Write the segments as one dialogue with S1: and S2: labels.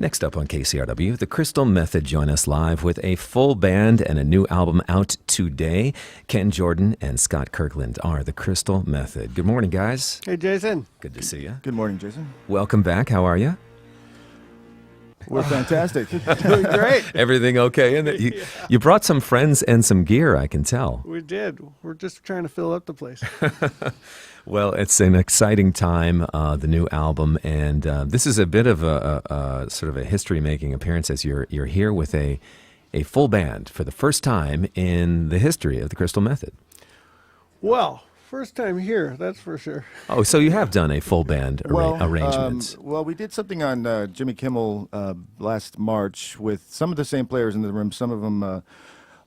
S1: Next up on KCRW, the Crystal Method join us live with a full band and a new album out today. Ken Jordan and Scott Kirkland are the Crystal Method. Good morning, guys.
S2: Hey, Jason.
S1: Good to see you.
S3: Good morning, Jason.
S1: Welcome back. How are you?
S3: We're fantastic.
S2: Doing great.
S1: Everything okay? And you brought some friends and some gear, I can tell.
S2: We did. We're just trying to fill up the place.
S1: Well, it's an exciting time, the new album, and this is a bit of a sort of a history-making appearance as you're here with a full band for the first time in the history of the Crystal Method.
S2: Well, first time here, that's for sure.
S1: Oh, so you have done a full band arrangement.
S3: Well, we did something on Jimmy Kimmel last March with some of the same players in the room. Some of them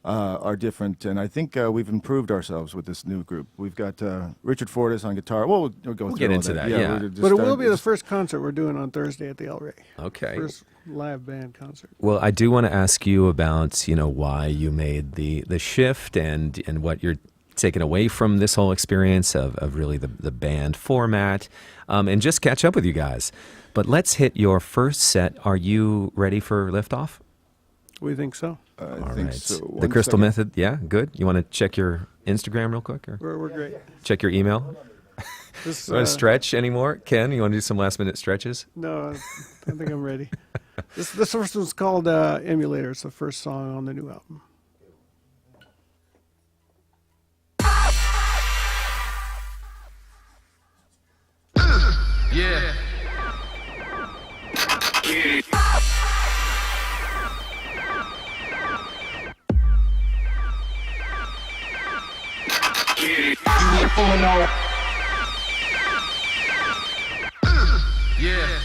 S3: are different, and I think we've improved ourselves with this new group. We've got Richard Fortas on guitar. Well, we'll go through
S1: get
S3: all
S1: into that, yeah.
S2: But it will be the first concert we're doing on Thursday at the El Rey.
S1: Okay.
S2: First live band concert.
S1: Well, I do want to ask you about, why you made the shift and what you're taking away from this whole experience of really the band format, and just catch up with you guys. But let's hit your first set. Are you ready for liftoff?
S2: We think so.
S3: I think so.
S1: The
S3: One
S1: Crystal
S3: second.
S1: Method, yeah, good. You want to check your Instagram real quick? Or
S2: We're great.
S1: check your email?
S2: This,
S1: You want to stretch anymore? Ken, you want to do some last-minute stretches?
S2: No, I think I'm ready. This first one's called Emulator. It's the first song on the new album.
S4: Yeah. Yeah. Yeah.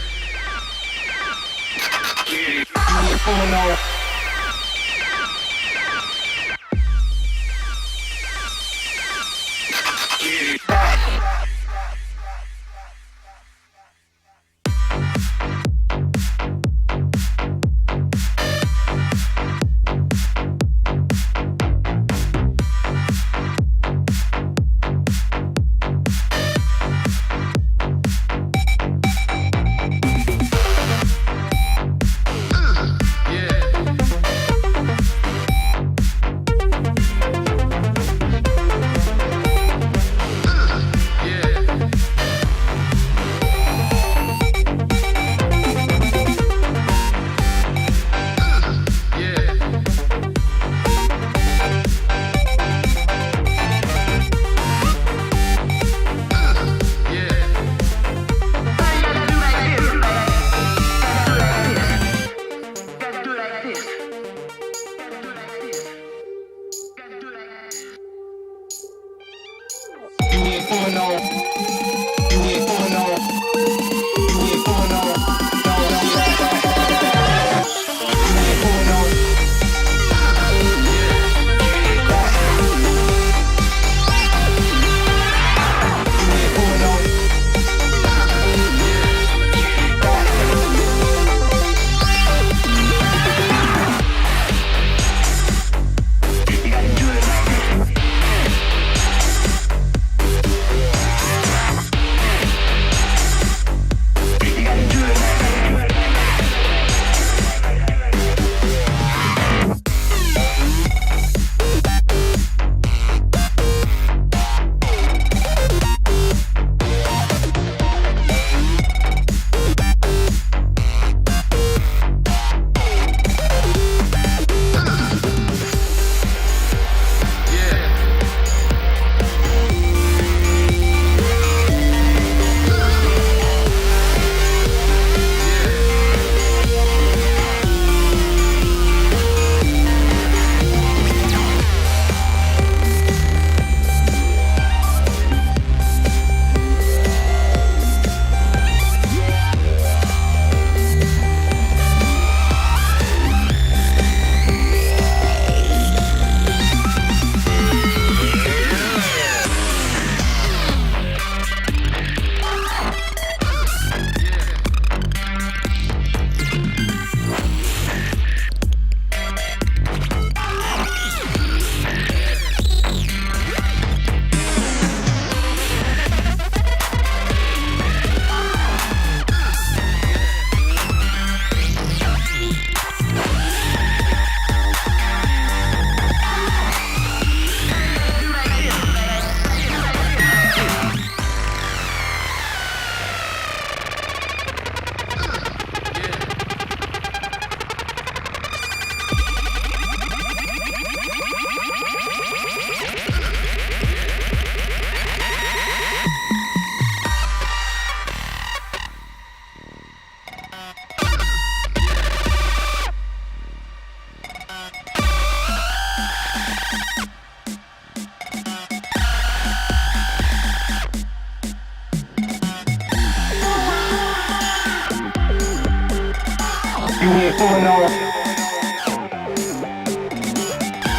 S5: You ain't fooling no one.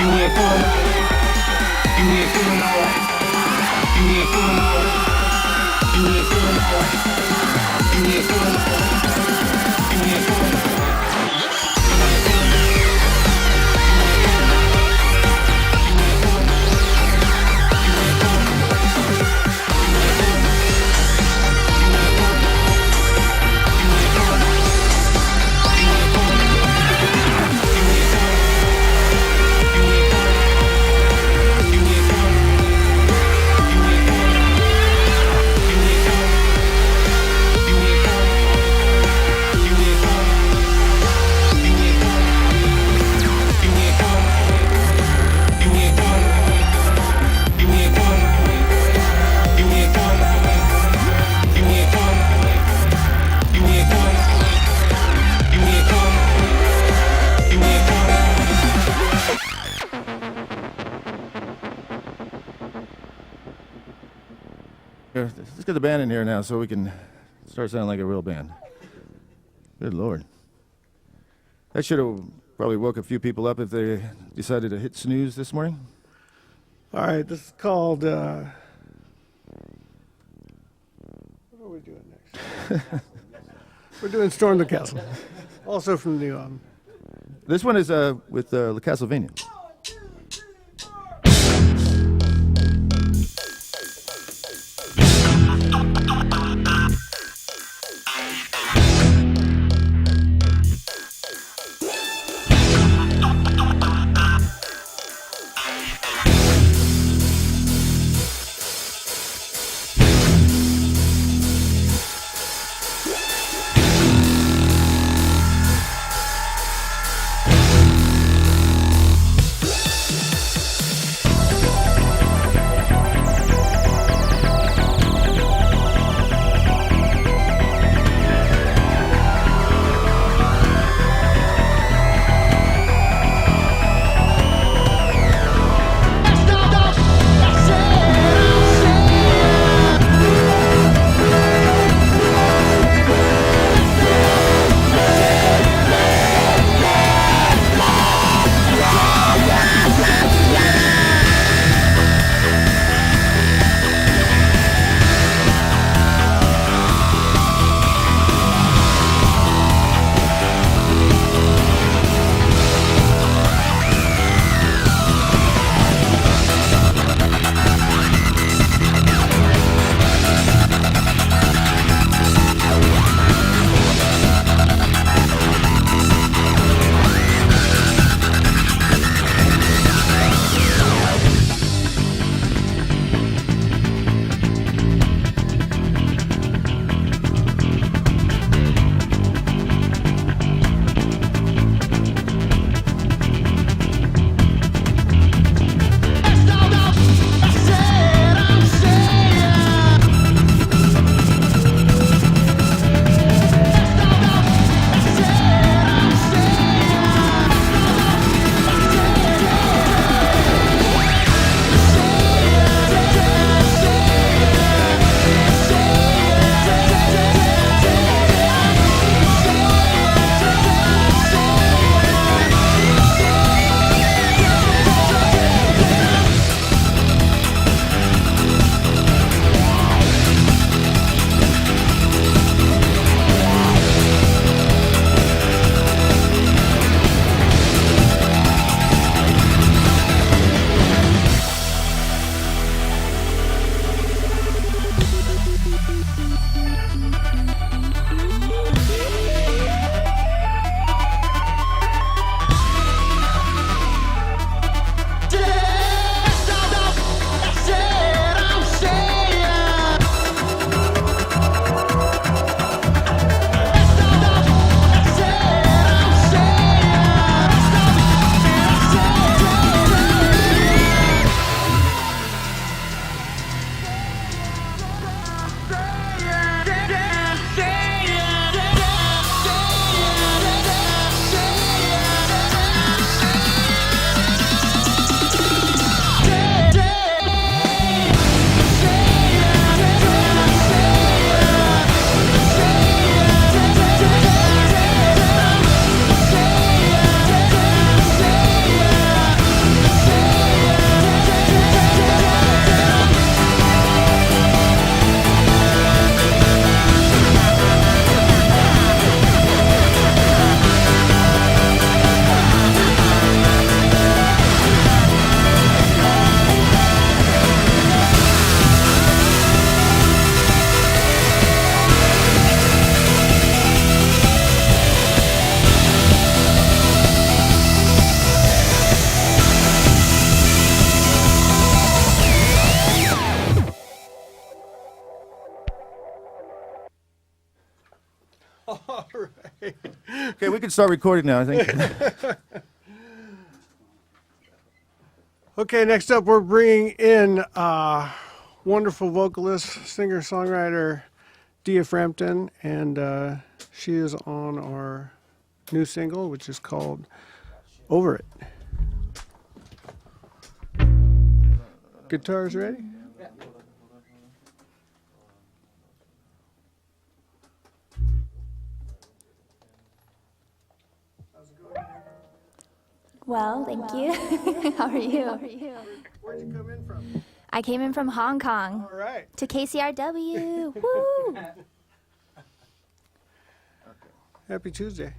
S5: You ain't fooling. You ain't fooling no one. You ain't fooling no one. You ain't fooling no one. You ain't fooling no one. You ain't fooling no one.
S3: Here, let's get the band in here now so we can start sounding like a real band. Good Lord. That should have probably woke a few people up if they decided to hit snooze this morning.
S2: All right, this is called. What are we doing next? We're doing Storm the Castle. Also from the new album.
S3: This one is with La Castlevania. Okay, we can start recording now, I think.
S2: Okay, next up, we're bringing in wonderful vocalist, singer-songwriter Dia Frampton, and she is on our new single, which is called Over It. Guitars ready?
S6: Well, thank you. How are you?
S2: Where'd you come in from?
S6: I came in from Hong Kong
S2: All right.
S6: to KCRW. Woo!
S2: Happy Tuesday.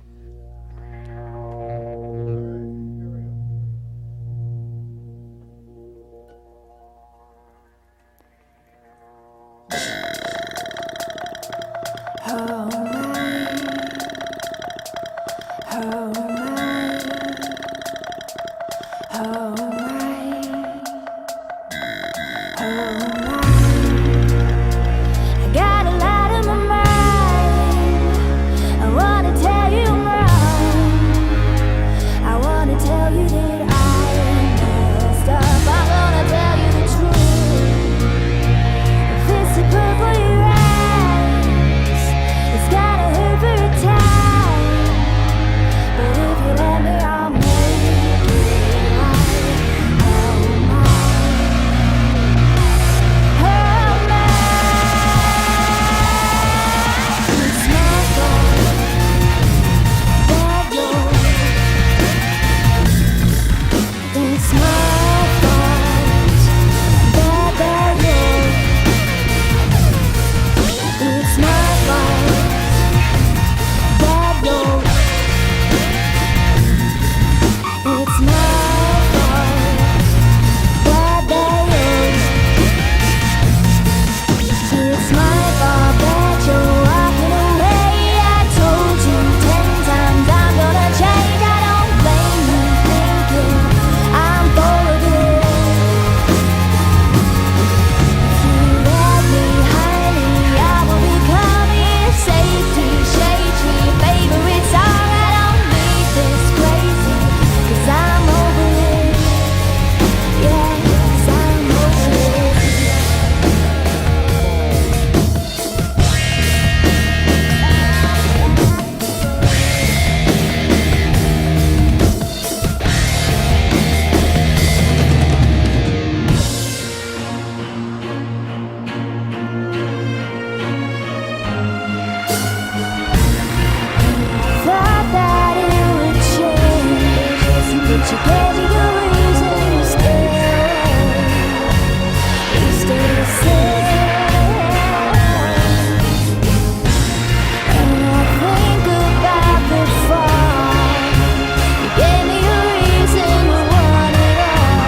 S6: I got a lot on my mind. I wanna tell you I'm wrong. I wanna tell you that I messed up. I'm gonna tell you the truth. If it's a purple your eyes, it's gotta hurt for a time. But if you let me, I'll make it right. Oh my, oh my. It's my fault that you're. It's my fault that you're. It's my fault that you're. It's my fault that you're. It's my fault that you're walking away. I told you 10 times I'm gonna change. I don't blame you thinking I'm full of it. If you let me, honey, I will become your safety, shade tree, favorite song. I don't need this crazy, 'cause I'm over it. Yeah, 'cause I'm over it. Thought that it would change, but you gave me a reason to stay. You stay the same. And I think about the fall. You gave me a reason to want it all.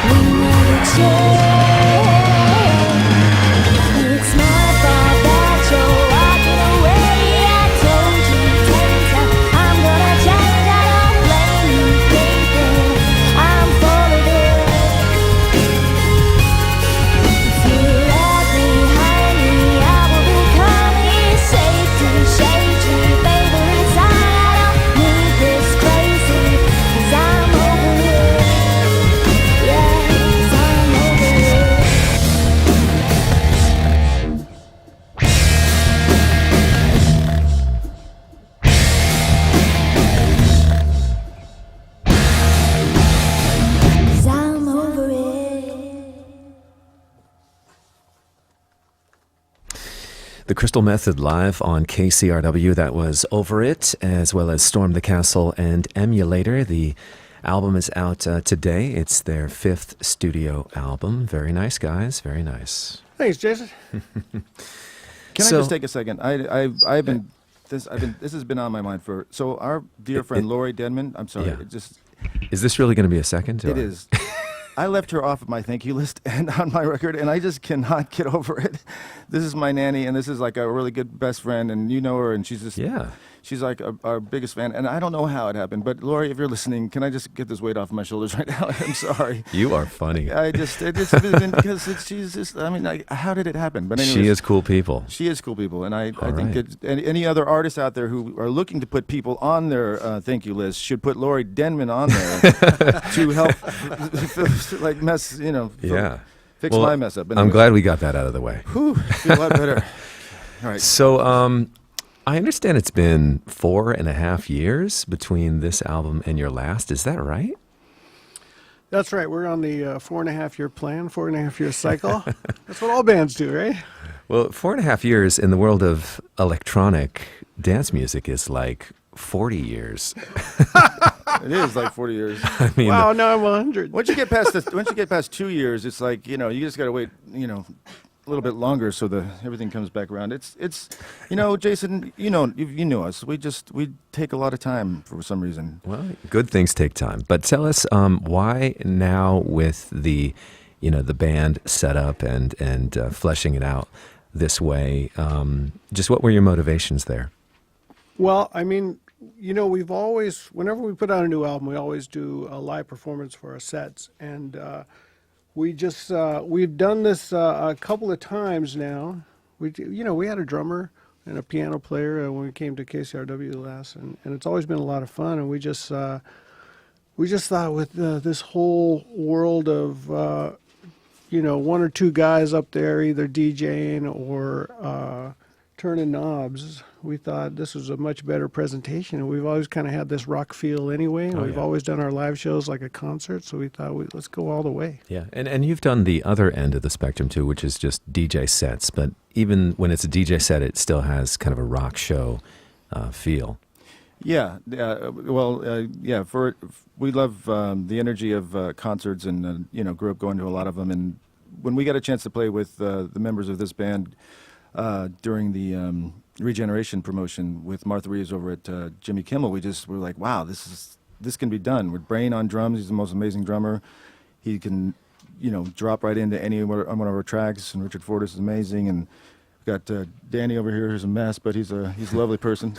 S6: We never change. It's my fault that you're walking away. I told you 10 times I'm gonna change. I don't blame you thinking I'm full of it. If you let me, honey, I will become your safety, shade tree, favorite song. I don't need this crazy, 'cause I'm over it. Yeah, 'cause I'm over it. 'Cause I'm over it.
S1: The Crystal Method live on KCRW. That was Over It, as well as Storm the Castle and Emulator. The album is out today. It's their 5th studio album. Very nice, guys. Very nice.
S2: Thanks, Jason.
S3: Can
S1: So-
S3: I just take a second? I've been this has been on my mind for so our dear friend Lori Denman. I'm sorry,
S1: Yeah.
S3: it just
S1: Is this really going to be a second?
S3: it is. I left her off of my thank you list and on my record, and I just cannot get over it. This is my nanny, and this is like a really good best friend, and you know her, and she's just
S1: Yeah.
S3: she's like our biggest fan, and I don't know how it happened. But Lori, if you're listening, can I just get this weight off my shoulders right now? I'm sorry.
S1: You are funny.
S3: It's been because she's just. I mean, how did it happen? But anyways,
S1: She is cool people.
S3: She is cool people, and I
S1: All
S3: think
S1: right.
S3: any other artists out there who are looking to put people on their thank you list should put Lori Denman on there to help, like
S1: Yeah.
S3: fix
S1: Well,
S3: my mess up.
S1: I'm
S3: Anyways.
S1: glad we got that out of the way.
S3: Whew, feel a lot better. All right.
S1: So, I understand it's been 4.5 years between this album and your last. Is that right?
S2: That's right. We're on the 4.5-year plan, 4.5-year cycle. That's what all bands do, right?
S1: Well, 4.5 years in the world of electronic dance music is like 40 years.
S3: It is like 40 years.
S1: I mean,
S2: Wow, now I'm 100.
S3: Once you get past 2 years, it's like you just got to wait a little bit longer so everything comes back around. It's Jason, you know us. We take a lot of time for some reason.
S1: well, good things take time. But tell us why now with the band set up and fleshing it out this way. Just what were your motivations there?
S2: Well, I mean, we've always, whenever we put out a new album, we always do a live performance for our sets. And we've done this a couple of times now. We had a drummer and a piano player when we came to KCRW last, and it's always been a lot of fun. And we just thought with this whole world of, one or two guys up there either DJing or turning knobs, we thought this was a much better presentation. And we've always kind of had this rock feel anyway. And we've always done our live shows like a concert. So we thought, let's go all the way.
S1: Yeah, and you've done the other end of the spectrum too, which is just DJ sets. But even when it's a DJ set, it still has kind of a rock show feel.
S3: Yeah, we love the energy of concerts, and grew up going to a lot of them. And when we got a chance to play with the members of this band during the Regeneration promotion with Martha Reeves over at Jimmy Kimmel, we were like, wow, this can be done. With Brain on drums, he's the most amazing drummer. He can drop right into any one of our tracks, and Richard Fortas is amazing, and we've got Danny over here who's a mess, but he's a lovely person.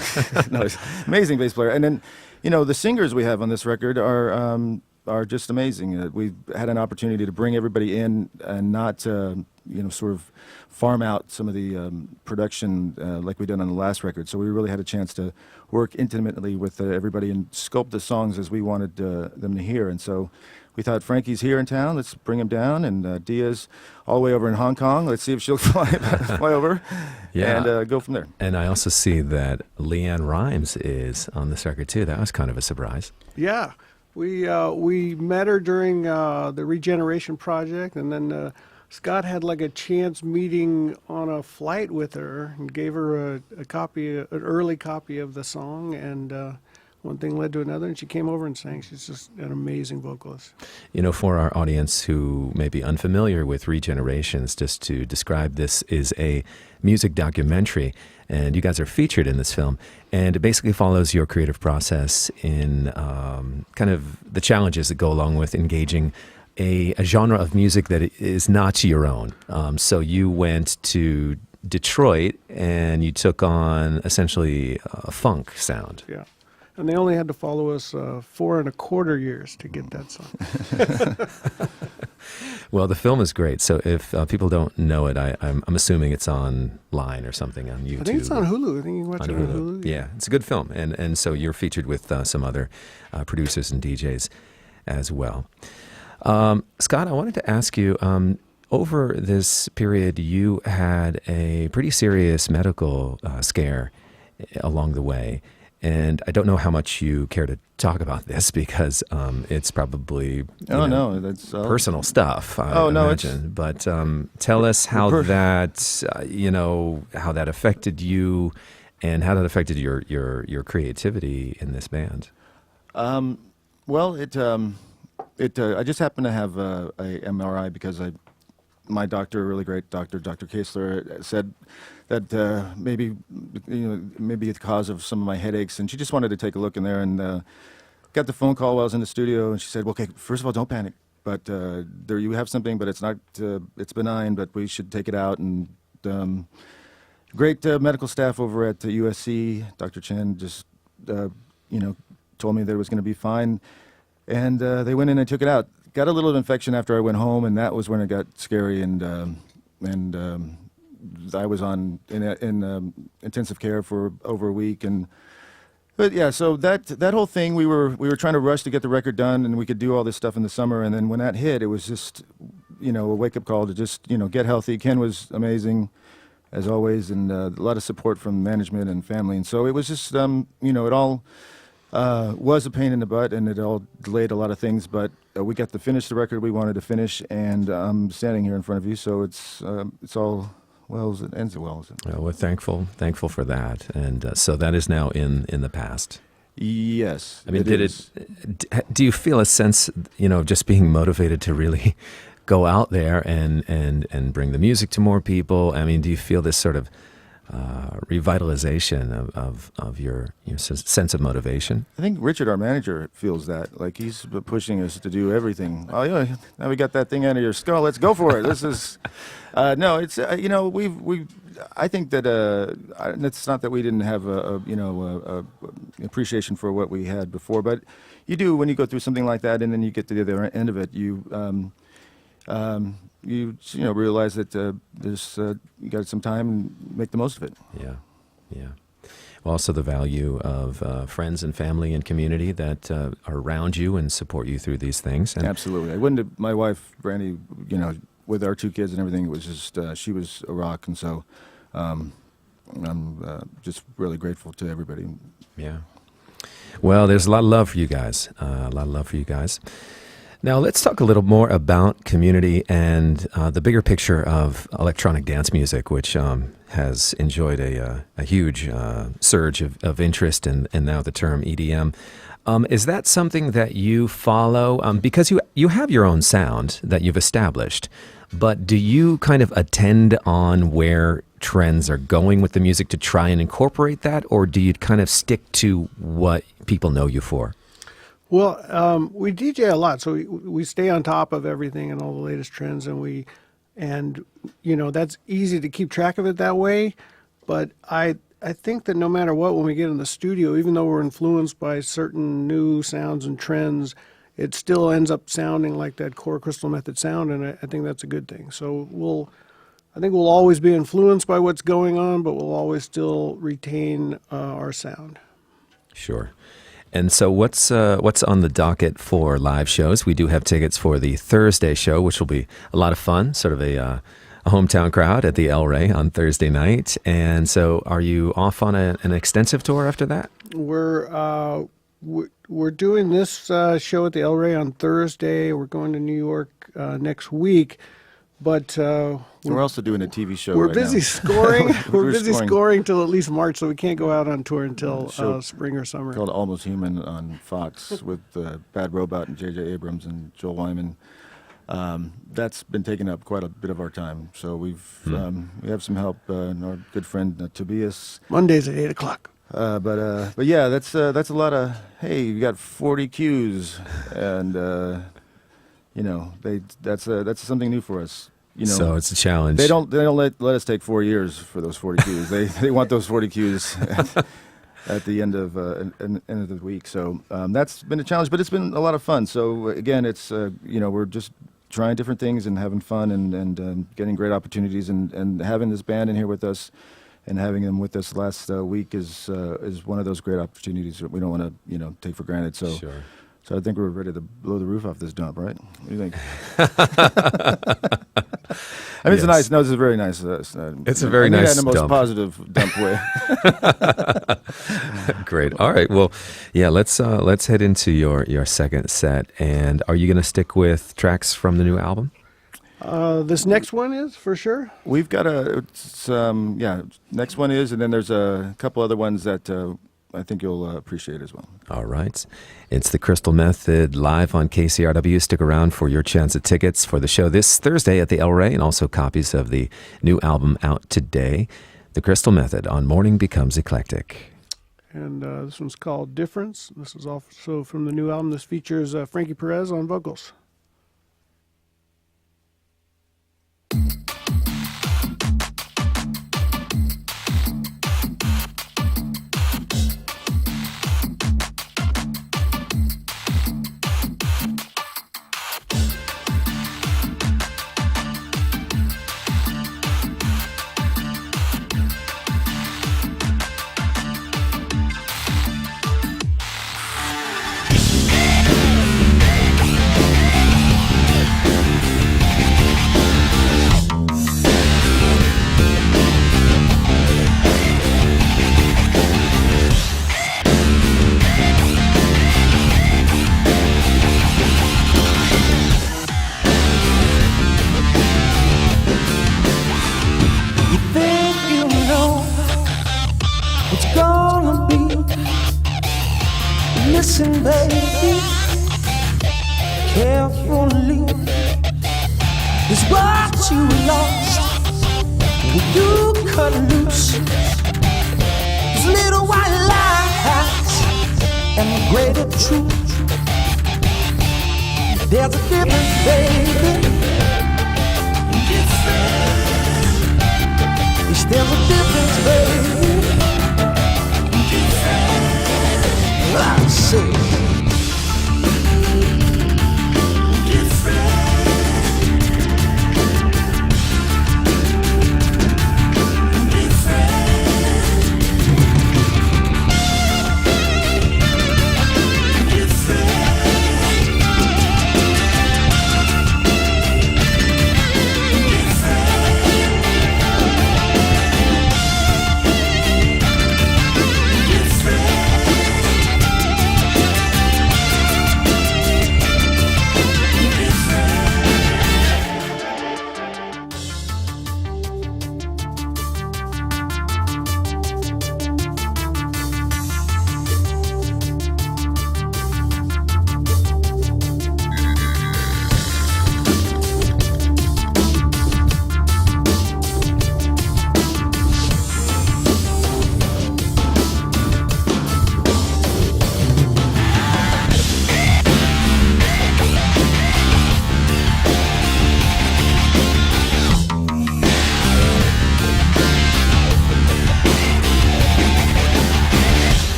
S3: No, he's an amazing bass player. And then the singers we have on this record are just amazing. We've had an opportunity to bring everybody in and not sort of farm out some of the production like we did on the last record. So we really had a chance to work intimately with everybody and sculpt the songs as we wanted them to hear. And so we thought, Frankie's here in town, let's bring him down. And Dia's all the way over in Hong Kong. Let's see if she'll fly over and go from there.
S1: And I also see that Leanne Rimes is on this record too. That was kind of a surprise.
S2: Yeah. We met her during the Regeneration project, and then Scott had like a chance meeting on a flight with her and gave her a copy, an early copy of the song, and one thing led to another, and she came over and sang. She's just an amazing vocalist.
S1: For our audience who may be unfamiliar with Regenerations, just to describe, this is a music documentary, and you guys are featured in this film, and it basically follows your creative process in kind of the challenges that go along with engaging a genre of music that is not your own. So you went to Detroit and you took on essentially a funk sound.
S2: Yeah. And they only had to follow us 4.25 years to get that song.
S1: Well, the film is great. So if people don't know it, I'm assuming it's online or something on YouTube.
S2: I think it's on Hulu. I think you can watch it on Hulu.
S1: Yeah, it's a good film. And so you're featured with some other producers and DJs as well. Scott, I wanted to ask you, over this period, you had a pretty serious medical scare along the way. And I don't know how much you care to talk about this because it's probably
S3: that's
S1: personal stuff. I
S3: no,
S1: imagine. But tell us how how that affected you, and how that affected your creativity in this band.
S3: Well, I just happened to have a MRI because my doctor, a really great doctor, Dr. Kaesler, said that maybe the cause of some of my headaches, and she just wanted to take a look in there, and got the phone call while I was in the studio, and she said, well, okay, first of all, don't panic, but there you have something, but it's not, it's benign, but we should take it out and great medical staff over at USC. Dr. Chen just, told me that it was going to be fine. And they went in and took it out. Got a little infection after I went home, and that was when it got scary. And I was in intensive care for over a week. But yeah, so that whole thing, we were trying to rush to get the record done, and we could do all this stuff in the summer. And then when that hit, it was just, a wake-up call to just, get healthy. Ken was amazing, as always, and a lot of support from management and family. And so it was just, it all was a pain in the butt, and it all delayed a lot of things. But we got to finish the record we wanted to finish, and I'm standing here in front of you, so it's all well as it ends well as it.
S1: Well, we're thankful for that, and so that is now in the past.
S3: Yes.
S1: I mean, do you feel a sense, of just being motivated to really go out there and bring the music to more people? I mean, do you feel this sort of revitalization of your sense of motivation?
S3: I think Richard, our manager, feels that. Like, he's pushing us to do everything. Oh, yeah, now we got that thing out of your skull. Let's go for it. This is, no, it's, I think that it's not that we didn't have a appreciation for what we had before, but you do when you go through something like that, and then you get to the other end of it. You realize that there's you got some time and make the most of it.
S1: Yeah. Well, also the value of friends and family and community that are around you and support you through these things. And
S3: absolutely. I wouldn't have, my wife, Brandy, with our 2 kids and everything, it was just, she was a rock. And so I'm just really grateful to everybody.
S1: Yeah. Well, there's a lot of love for you guys. Now, let's talk a little more about community and the bigger picture of electronic dance music, which has enjoyed a huge surge of interest and now the term EDM. Is that something that you follow? Because you have your own sound that you've established, but do you kind of attend on where trends are going with the music to try and incorporate that, or do you kind of stick to what people know you for?
S2: Well, we DJ a lot, so we stay on top of everything and all the latest trends, and that's easy to keep track of it that way. But I think that no matter what, when we get in the studio, even though we're influenced by certain new sounds and trends, it still ends up sounding like that core Crystal Method sound, and I think that's a good thing. So I think we'll always be influenced by what's going on, but we'll always still retain our sound.
S1: Sure. And so what's on the docket for live shows? We do have tickets for the Thursday show, which will be a lot of fun, sort of a hometown crowd at the El Rey on Thursday night. And so are you off on an extensive tour after that?
S2: We're doing this show at the El Rey on Thursday. We're going to New York next week. But
S3: we're also doing a TV show.
S2: We're
S3: right
S2: busy
S3: now.
S2: scoring. We're busy scoring till at least March, so we can't go out on tour until spring or summer.
S3: Called Almost Human on Fox with Bad Robot and J.J. Abrams and Joel Wyman. That's been taking up quite a bit of our time. So we have some help. Our good friend Tobias.
S2: Mondays at 8:00.
S3: But yeah, that's a lot of. Hey, you got 40 cues, and that's something new for us.
S1: So it's a challenge.
S3: They don't let us take 4 years for those 40 cues. They want those 40 cues at the end of the week. So that's been a challenge, but it's been a lot of fun. So again, it's we're just trying different things and having fun and getting great opportunities and having this band in here with us and having them with us last week is one of those great opportunities that we don't want to take for granted. So.
S1: Sure.
S3: So I think we're ready to blow the roof off this dump, right? What do you think? I mean,
S1: Yes.
S3: this is a very nice.
S1: It's a very nice
S3: in the most
S1: dump.
S3: positive dump way.
S1: Great. All right. Well, yeah. Let's head into your second set. And are you going to stick with tracks from the new album?
S2: This next one is for sure.
S3: We've got next one is, and then there's a couple other ones that I think you'll appreciate as well.
S1: All right. It's the Crystal Method live on KCRW. Stick around for your chance at tickets for the show this Thursday at the El Rey, and also copies of the new album out today. The Crystal Method on Morning Becomes Eclectic.
S2: And this one's called Difference. This is also from the new album. This features Frankie Perez on vocals.
S5: Listen, baby, carefully is what you lost when you cut loose. Those little white lies and the greater truth. There's a difference, baby. Yes, there's a difference, baby. I say.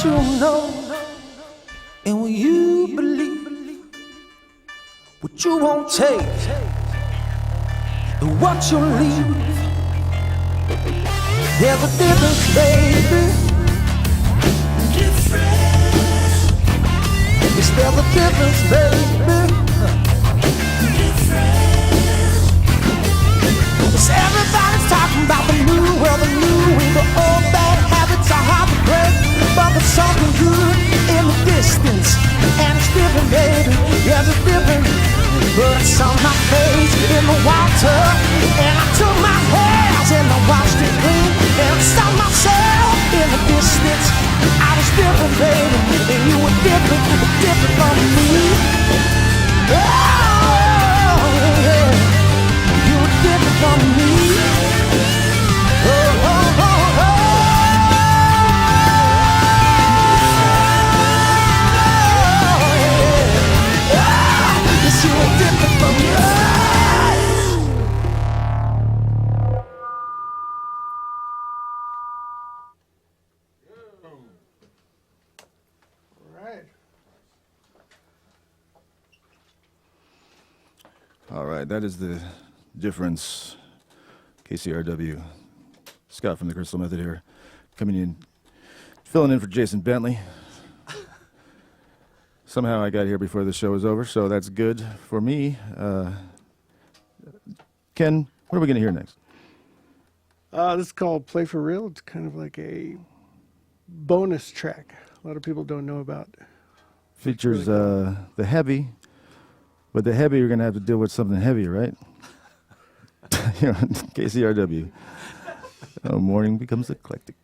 S5: You know, and when you believe what you won't take and what you leave, there's a difference, baby. Yes, there's a difference, baby. Yes, everybody's talking about the new world, the new way, the old bad habits are hard to break. But there's something good in the distance, and it's different, baby. Yes, it's different. But I saw my face in the water, and I took my hands and I washed it clean, and I saw myself in the distance. I was different, baby, and you were different, different from me. Oh, yeah, you were different from me. Oh, oh, oh, oh. You were different from me.
S3: All right, that is the difference. KCRW. Scott from the Crystal Method here, coming in, filling in for Jason Bentley. Somehow I got here before the show was over, so that's good for me. Ken, what are we going to hear next?
S2: This is called Play for Real. It's kind of like a bonus track. A lot of people don't know about.
S3: Features the heavy, but the heavy you're going to have to deal with something heavy, right? Here on KCRW. Morning becomes eclectic.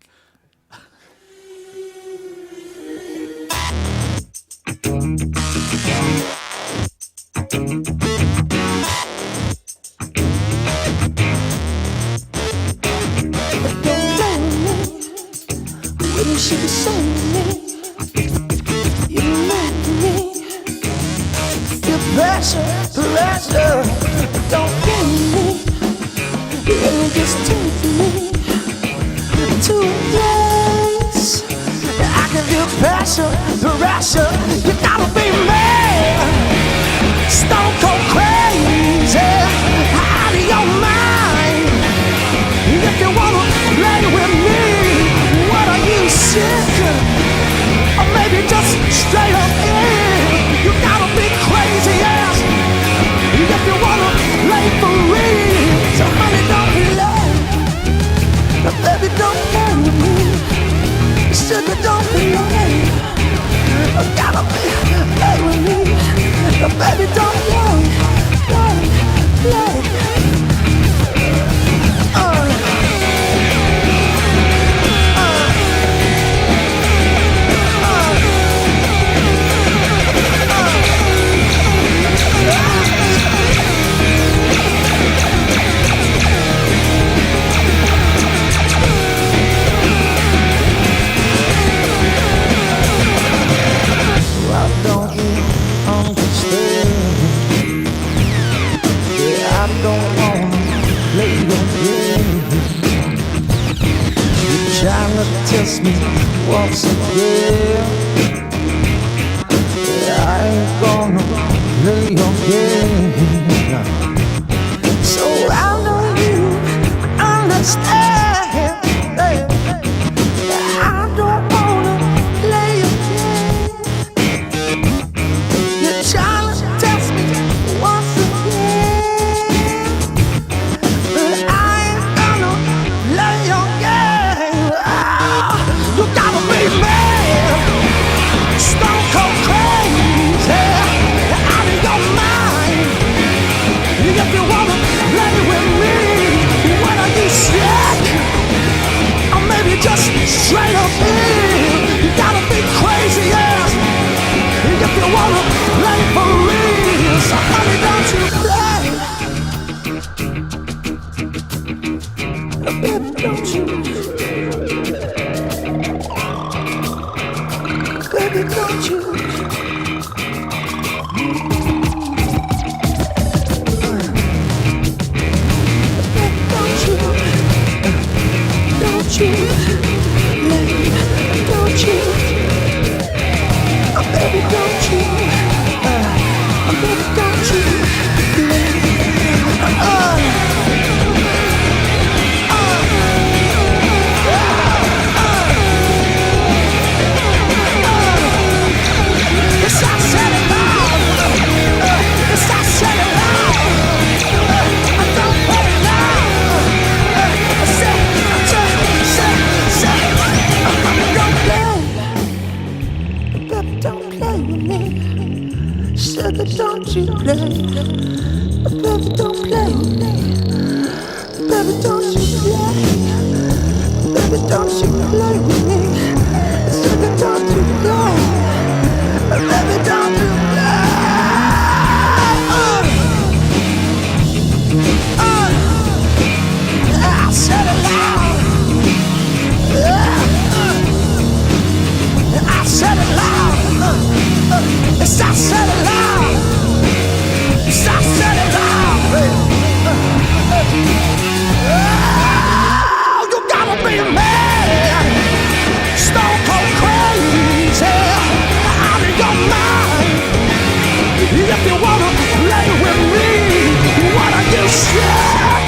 S5: You should be saying me. You make me feel pressure. Don't get me. You just take me to a place I can feel pressure. You gotta be mad, stone cold crazy, out of your mind. If you wanna play with me, what are you, sick? Or maybe just straight up in? You gotta be crazy ass if you wanna play for real. So honey, don't be late. Now baby, don't play with me. Sugar, don't be late. You gotta be play with me. Now baby, don't play. test me once again. I ain't gonna play your game. So I know you understand. I don't wanna play your game. You're trying to test me once again, but I ain't gonna play your game. You gotta be mad, stone cold crazy, out of your mind. If you wanna play with me, what are you sick? Or maybe just straight up in. You gotta be crazy, yes. If you wanna play for real, so honey, don't you play. Baby, don't you. Baby, don't you. Don't you, don't you, oh baby, don't you, oh baby, don't you, yes, I said it loud, yes, I said it loud, I don't put it loud, I said, don't play with me. Sugar, don't you play. Baby, don't play with me. Baby, don't you play. Baby, don't you play with me. Sugar, don't you play. Baby, don't you play. I said it loud. I said it loud. Yes, I said it loud. Yes, I said it loud. Oh, you gotta be mad, stone cold crazy, out of your mind. If you wanna play with me, what are you sick?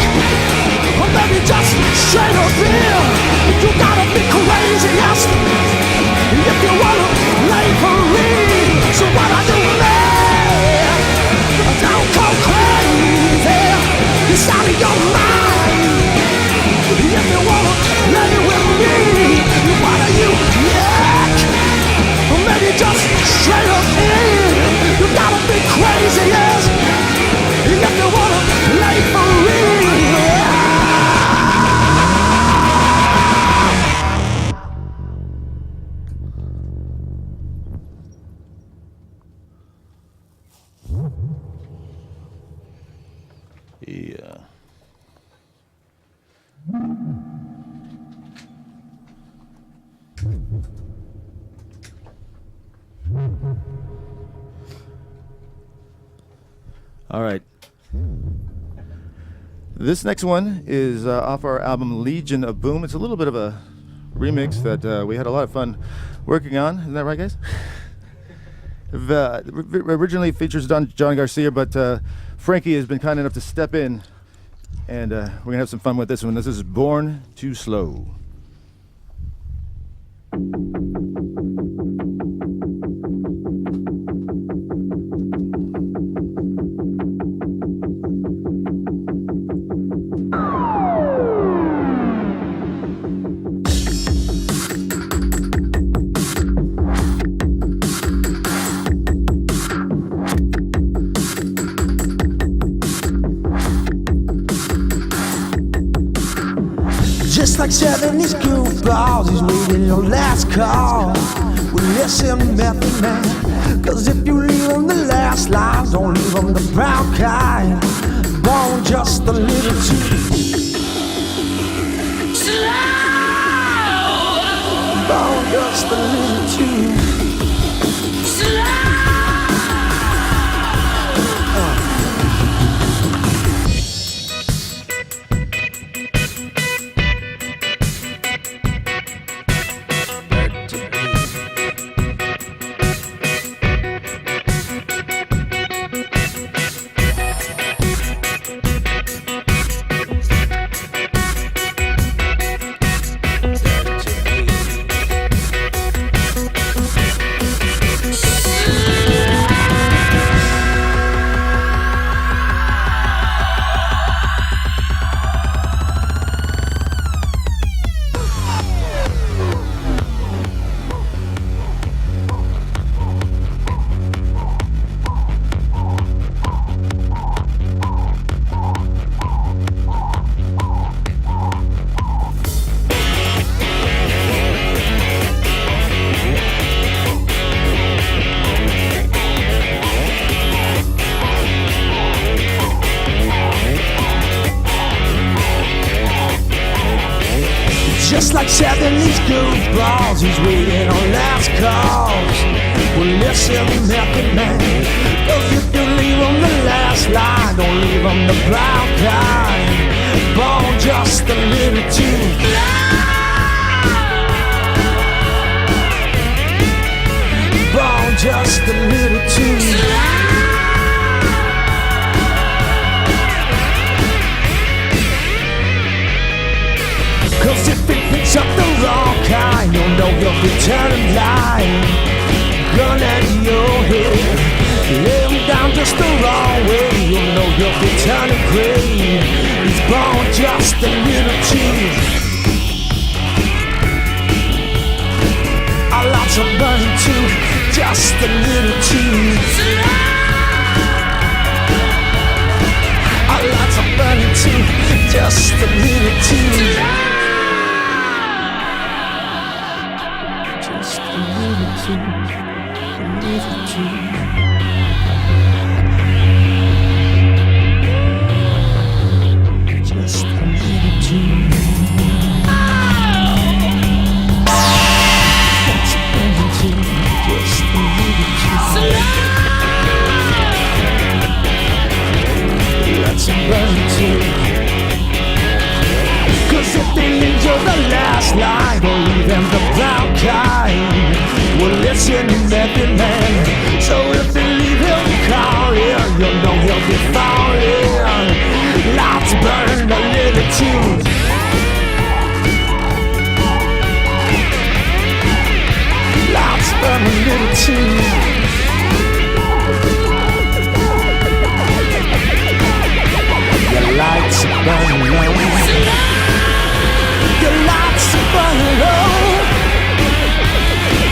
S5: Or maybe just straight up here. You gotta be crazy, yes. If you wanna play for real, so what I do mad, don't go crazy, it's out of your mind. If you wanna play with me, what are you, yak? Or maybe just straight up in, you gotta be crazy, yes. If you wanna play for real.
S3: Yeah. All right. This next one is off our album Legion of Boom. It's a little bit of a remix that we had a lot of fun working on. Isn't that right, guys? Originally features John Garcia, but Frankie has been kind enough to step in, and we're going to have some fun with this one. This is Born Too Slow.
S5: Just like 70s goofballs, he's waiting your last call. We listen, method man, cause if you leave him the last lines, don't leave him the brown kind. Born just a little too slow. Born just a little too slow.
S7: Just like 70s goofballs, he's waiting on last calls. Well, listen, Method Man, 'cause if you leave on the last line, don't leave on the brown kind. Born just a little too born just a little too Cause if it picks up the wrong kind, you'll know you'll be turning blind. Gun at your head, lay him down just the wrong way, you'll know you'll be turning gray. He's born just a little too Our lights are burning too, just a little too Our lights are burning too, just a little too Just a little too, a little too Just a little too That's a burning too, just a little too That's a burning too Cause if they leave you the last line, don't leave them the brown kind. Well, listen, Method Man, so if they leave him calling, you'll know he'll be falling. Lights burn a little too Lights burn a little too Your lights are burning low Your lights are burning low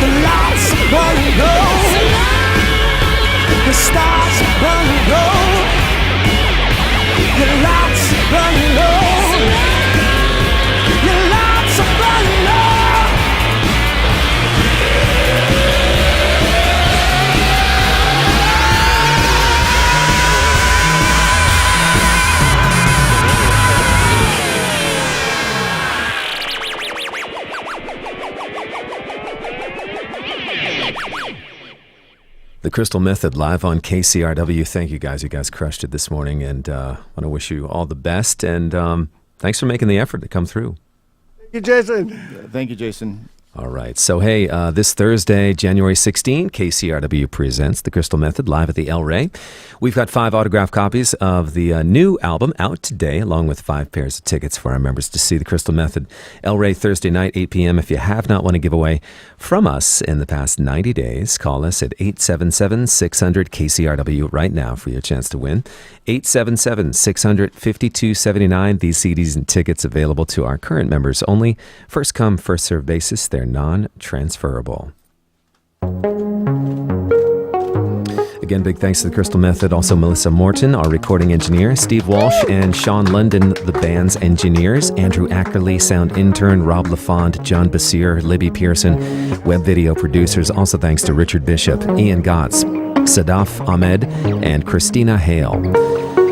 S7: The lights are burning low The stars are burning low Your lights are burning low Your lights are burning low
S1: The Crystal Method live on KCRW. Thank you guys. You guys crushed it this morning, and want to wish you all the best. And thanks for making the effort to come through.
S2: Thank you, Jason.
S3: Thank you, Jason.
S1: All right. So, hey, this Thursday, January 16, KCRW presents The Crystal Method live at the El Rey. We've got 5 autographed copies of the new album out today, along with 5 pairs of tickets for our members to see The Crystal Method. El Rey, Thursday night, 8 p.m. If you have not won a giveaway from us in the past 90 days, call us at 877-600-KCRW right now for your chance to win. 877-600-5279. These CDs and tickets available to our current members only. First come, first served basis. They're non-transferable. Again, big thanks to the Crystal Method. Also, Melissa Morton, our recording engineer, Steve Walsh and Sean London, the band's engineers, Andrew Ackerley, sound intern, Rob LaFond, John Basir, Libby Pearson, web video producers. Also thanks to Richard Bishop, Ian Gotts, Sadaf Ahmed, and Christina Hale.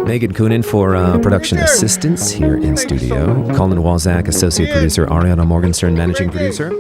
S1: Megan Coonan for production assistance here in studio. Colin Walzak, associate producer. Ariana Morgenstern, managing producer.